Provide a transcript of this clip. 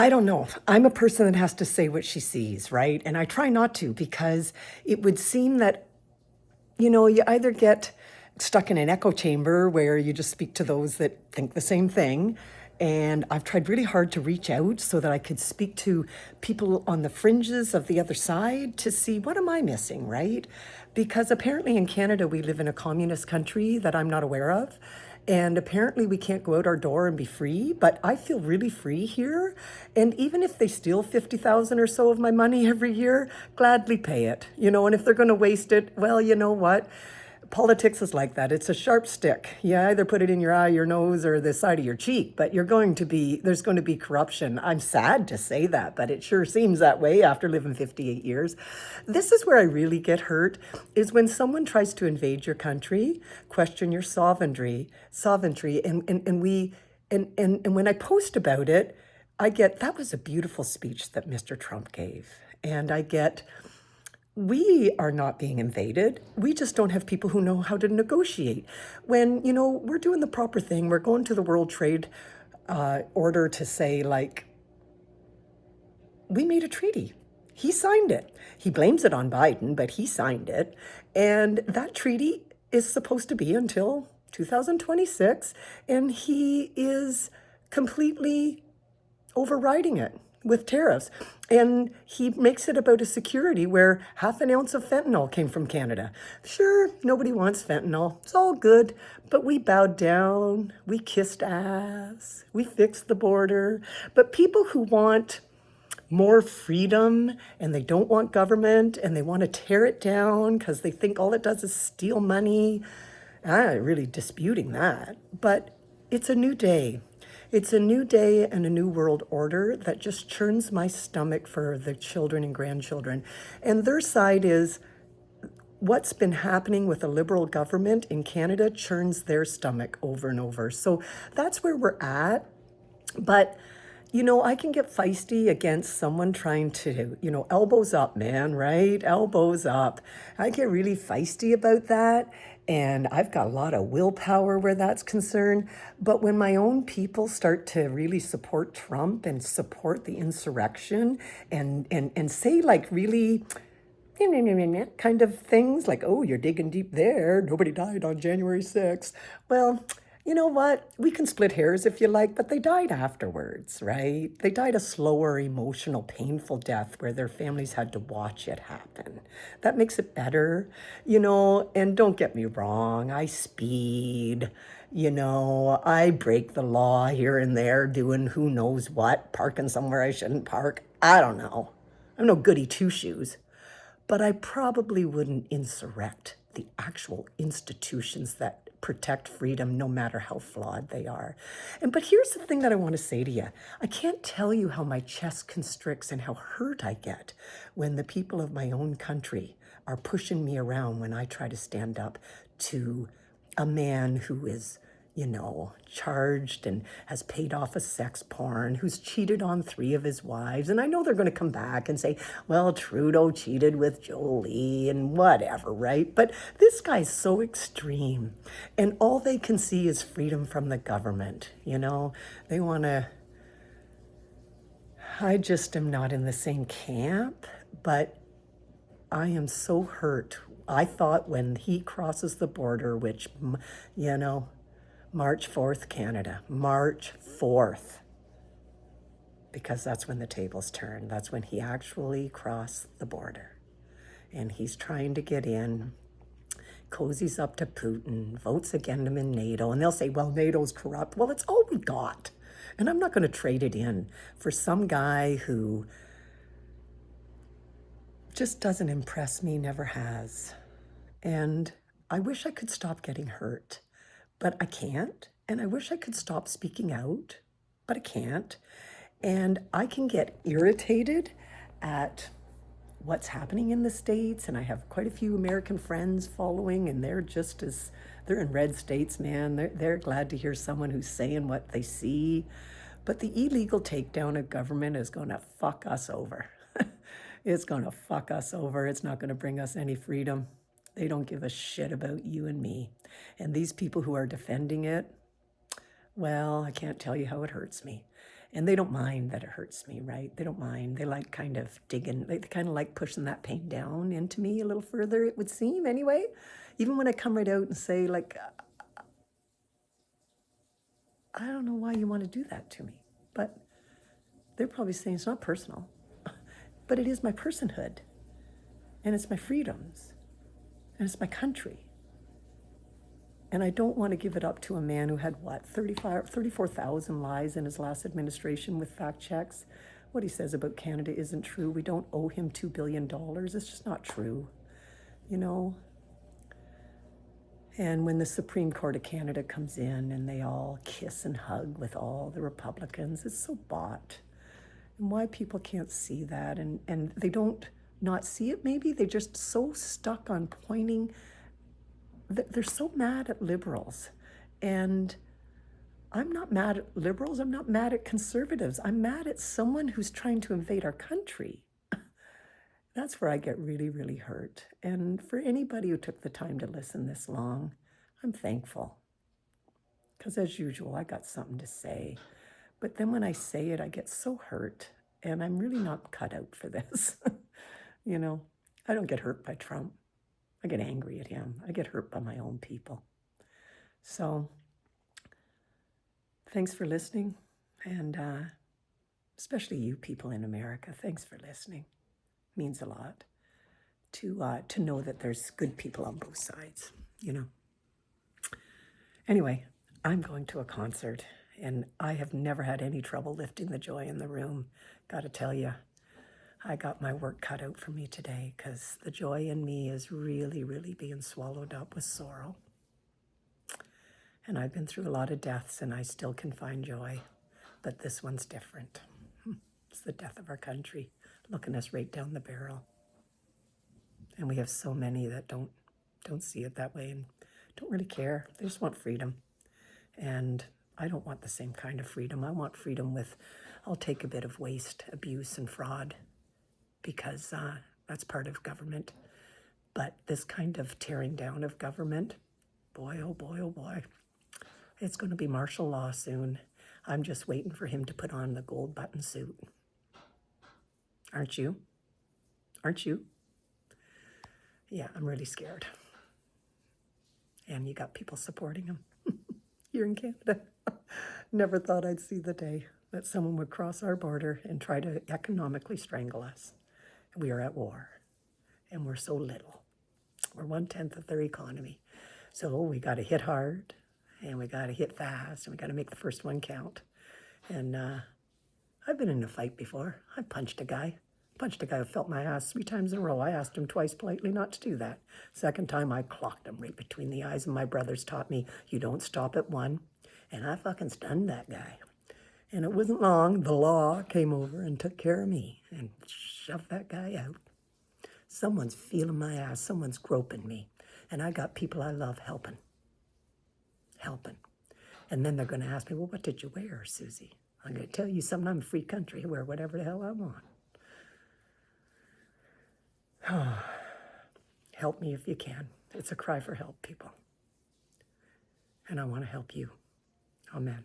I don't know. I'm a person that has to say what she sees, right? And I try not to because it would seem that, you either get stuck in an echo chamber where you just speak to those that think the same thing. And I've tried really hard to reach out so that I could speak to people on the fringes of the other side to see what am I missing, right? Because apparently in Canada, we live in a communist country that I'm not aware of. And apparently, we can't go out our door and be free, but I feel really free here. And even if they steal 50,000 or so of my money every year, gladly pay it. And if they're going to waste it, well, you know what? Politics is like that. It's a sharp stick. You either put it in your eye, your nose, or the side of your cheek, but there's going to be corruption. I'm sad to say that, but it sure seems that way after living 58 years. This is where I really get hurt, is when someone tries to invade your country, question your sovereignty, and when I post about it, I get, that was a beautiful speech that Mr. Trump gave. And I get, we are not being invaded. We just don't have people who know how to negotiate. When, we're doing the proper thing, we're going to the World Trade Order to say, like, we made a treaty. He signed it. He blames it on Biden, but he signed it. And that treaty is supposed to be until 2026, and he is completely overriding it with tariffs. And he makes it about a security where half an ounce of fentanyl came from Canada. Sure, nobody wants fentanyl. It's all good. But we bowed down, we kissed ass, we fixed the border. But people who want more freedom and they don't want government and they want to tear it down because they think all it does is steal money, I'm not really disputing that. But it's a new day. It's a new day and a new world order that just churns my stomach for the children and grandchildren. And their side is what's been happening with a liberal government in Canada churns their stomach over and over. So that's where we're at. But I can get feisty against someone trying to, elbows up, man, right? Elbows up. I get really feisty about that. And I've got a lot of willpower where that's concerned. But when my own people start to really support Trump and support the insurrection and say like really kind of things like, oh, you're digging deep there. Nobody died on January 6th. Well, you know what? We can split hairs if you like, but they died afterwards, right? They died a slower, emotional, painful death where their families had to watch it happen. That makes it better, and don't get me wrong, I speed, I break the law here and there, doing who knows what, parking somewhere I shouldn't park. I don't know. I'm no goody two-shoes. But I probably wouldn't insurrect the actual institutions that protect freedom, no matter how flawed they are. But here's the thing that I want to say to you. I can't tell you how my chest constricts and how hurt I get when the people of my own country are pushing me around when I try to stand up to a man who is charged and has paid off a sex porn, who's cheated on 3 of his wives. And I know they're going to come back and say, well, Trudeau cheated with Jolie and whatever, right? But this guy's so extreme. And all they can see is freedom from the government. They want to. I just am not in the same camp, but I am so hurt. I thought when he crosses the border, which, March 4th, Canada, March 4th, because that's when the tables turn. That's when he actually crossed the border. And he's trying to get in, cozies up to Putin, votes against him in NATO. And they'll say, well, NATO's corrupt. Well, it's all we got. And I'm not going to trade it in for some guy who just doesn't impress me, never has. And I wish I could stop getting hurt. But I can't, and I wish I could stop speaking out, but I can't. And I can get irritated at what's happening in the States, and I have quite a few American friends following, and they're in red states, man. They're glad to hear someone who's saying what they see. But the illegal takedown of government is going to fuck us over. It's going to fuck us over. It's not going to bring us any freedom. They don't give a shit about you and me. And these people who are defending it, well, I can't tell you how it hurts me. And they don't mind that it hurts me, right? They don't mind. They like kind of digging, they kind of like pushing that pain down into me a little further, it would seem anyway. Even when I come right out and say, like, I don't know why you want to do that to me. But they're probably saying it's not personal, but it is my personhood, and it's my freedoms, and it's my country. And I don't want to give it up to a man who had, what, 34,000 lies in his last administration with fact checks. What he says about Canada isn't true. We don't owe him $2 billion. It's just not true, you know? And when the Supreme Court of Canada comes in and they all kiss and hug with all the Republicans, it's so bought. And why people can't see that, and they don't not see it, maybe they're just so stuck on pointing. They're so mad at liberals. And I'm not mad at liberals. I'm not mad at conservatives. I'm mad at someone who's trying to invade our country. That's where I get really, really hurt. And for anybody who took the time to listen this long, I'm thankful. Because as usual, I got something to say. But then when I say it, I get so hurt. And I'm really not cut out for this. You know, I don't get hurt by Trump. I get angry at him. I get hurt by my own people. So thanks for listening. And especially you people in America, thanks for listening. It means a lot to know that there's good people on both sides, you know. Anyway, I'm going to a concert, and I have never had any trouble lifting the joy in the room. Got to tell you, I got my work cut out for me today, because the joy in me is really, really being swallowed up with sorrow. And I've been through a lot of deaths, and I still can find joy. But this one's different. It's the death of our country, looking us right down the barrel. And we have so many that don't see it that way and don't really care. They just want freedom. And I don't want the same kind of freedom. I want freedom with, I'll take a bit of waste, abuse, and fraud, because that's part of government. But this kind of tearing down of government, boy, oh boy, oh boy, it's going to be martial law soon. I'm just waiting for him to put on the gold button suit. Aren't you? Aren't you? Yeah, I'm really scared. And you got people supporting him here in Canada. Never thought I'd see the day that someone would cross our border and try to economically strangle us. We are at war, and we're so little. We're 1/10 of their economy. So we got to hit hard, and we got to hit fast, and we got to make the first one count. And I've been in a fight before. I punched a guy who felt my ass 3 times in a row. I asked him twice politely not to do that. Second time, I clocked him right between the eyes, and my brothers taught me, you don't stop at one. And I fucking stunned that guy. And it wasn't long, the law came over and took care of me and shoved that guy out. Someone's feeling my ass, someone's groping me. And I got people I love helping. And then they're going to ask me, well, what did you wear, Susie? I'm going to tell you something, I'm a free country. I wear whatever the hell I want. Help me if you can. It's a cry for help, people. And I want to help you. Amen.